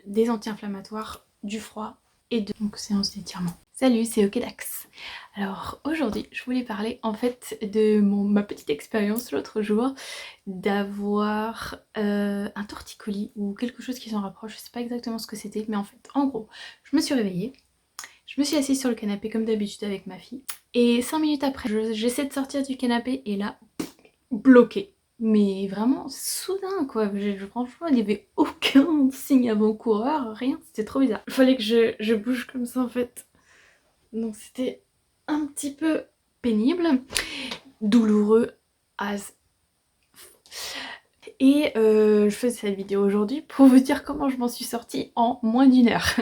des anti-inflammatoires, du froid et de donc séance d'étirement. Salut, c'est Okedax. Alors aujourd'hui je voulais parler en fait de ma petite expérience l'autre jour d'avoir un torticolis ou quelque chose qui s'en rapproche, je sais pas exactement ce que c'était, mais en fait en gros je me suis réveillée, je me suis assise sur le canapé comme d'habitude avec ma fille et 5 minutes après j'essaie de sortir du canapé et là bloqué. Mais vraiment soudain quoi, franchement il n'y avait aucun signe avant-coureur, rien, c'était trop bizarre. Il fallait que je bouge comme ça en fait. Donc c'était un petit peu pénible, douloureux as. Et je fais cette vidéo aujourd'hui pour vous dire comment je m'en suis sortie en moins d'une heure.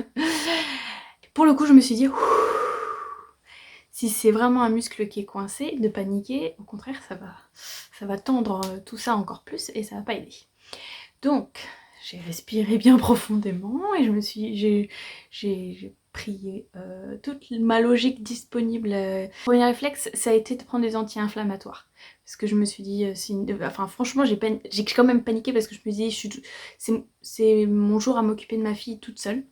Pour le coup je me suis dit, si c'est vraiment un muscle qui est coincé, de paniquer, au contraire ça va tendre tout ça encore plus et ça va pas aider. Donc j'ai respiré bien profondément et j'ai pris toute ma logique disponible. Le premier réflexe ça a été de prendre des anti-inflammatoires parce que je me suis dit, enfin franchement j'ai quand même paniqué parce que je me dis c'est mon jour à m'occuper de ma fille toute seule.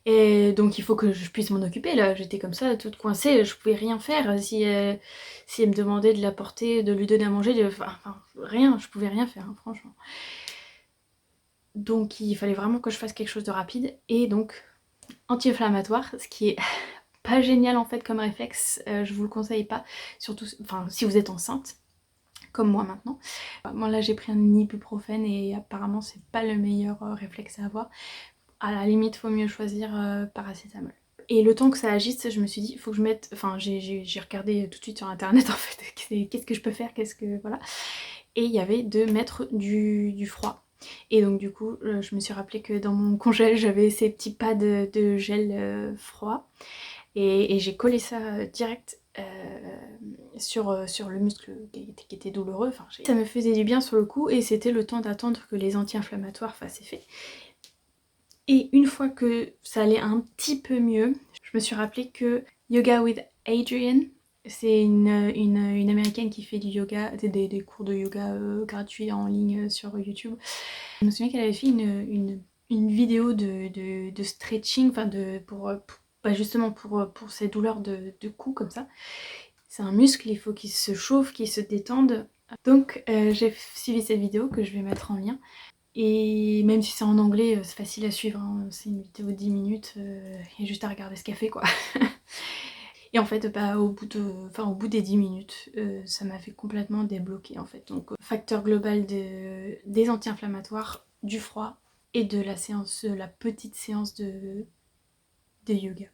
Et donc il faut que je puisse m'en occuper là, j'étais comme ça toute coincée, je pouvais rien faire si elle me demandait de la porter, de lui donner à manger, enfin rien, je pouvais rien faire hein, franchement. Donc il fallait vraiment que je fasse quelque chose de rapide et donc anti-inflammatoire, ce qui est pas génial en fait comme réflexe, je vous le conseille pas, surtout enfin, si vous êtes enceinte, comme moi maintenant. Moi là j'ai pris un ibuprofène et apparemment c'est pas le meilleur réflexe à avoir. À la limite faut mieux choisir paracétamol. Et le temps que ça agisse, je me suis dit, il faut que je mette... Enfin j'ai regardé tout de suite sur internet en fait, qu'est-ce que je peux faire, qu'est-ce que... voilà. Et il y avait de mettre du froid. Et donc du coup je me suis rappelé que dans mon congèle j'avais ces petits pads de gel froid et j'ai collé ça direct sur le muscle qui était douloureux. Enfin, ça me faisait du bien sur le coup et c'était le temps d'attendre que les anti-inflammatoires fassent effet. Et une fois que ça allait un petit peu mieux, je me suis rappelé que Yoga with Adriene, c'est une américaine qui fait du yoga, des cours de yoga gratuits en ligne sur YouTube. Je me souviens qu'elle avait fait une vidéo de stretching, enfin justement pour ces douleurs de cou comme ça. C'est un muscle, il faut qu'il se chauffe, qu'il se détende. Donc j'ai suivi cette vidéo que je vais mettre en lien. Et même si c'est en anglais, c'est facile à suivre, hein. C'est une vidéo de 10 minutes, il y a juste à regarder ce qu'elle fait quoi. Et en fait, au bout des 10 minutes, ça m'a fait complètement débloquer en fait. Donc facteur global des anti-inflammatoires, du froid et de la petite séance de yoga.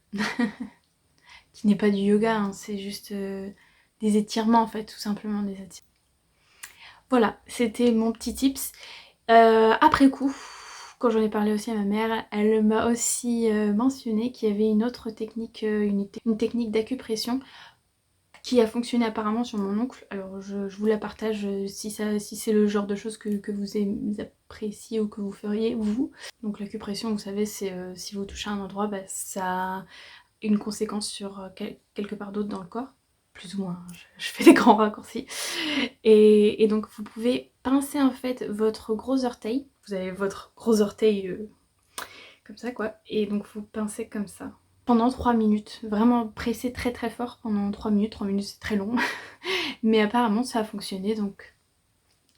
Qui n'est pas du yoga, hein, c'est juste des étirements en fait, tout simplement des étirements. Voilà, c'était mon petit tips. Après coup, quand j'en ai parlé aussi à ma mère, elle m'a aussi mentionné qu'il y avait une autre technique, une technique d'acupression qui a fonctionné apparemment sur mon oncle. Alors je vous la partage si c'est le genre de choses que vous appréciez ou que vous feriez vous. Donc l'acupression, vous savez, c'est si vous touchez un endroit, bah, ça a une conséquence sur quelque part d'autre dans le corps. Plus ou moins, je fais des grands raccourcis. Et donc vous pouvez pincer en fait votre gros orteil. Vous avez votre gros orteil comme ça quoi. Et donc vous pincez comme ça. Pendant 3 minutes. Vraiment pressez très très fort pendant 3 minutes. 3 minutes c'est très long. Mais apparemment ça a fonctionné donc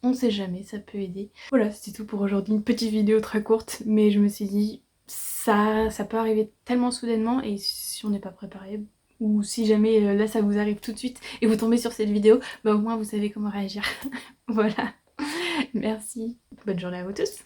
on sait jamais, ça peut aider. Voilà, c'était tout pour aujourd'hui. Une petite vidéo très courte. Mais je me suis dit, ça peut arriver tellement soudainement et si on n'est pas préparé... Ou si jamais là ça vous arrive tout de suite et vous tombez sur cette vidéo, bah au moins vous savez comment réagir. Voilà, merci, bonne journée à vous tous.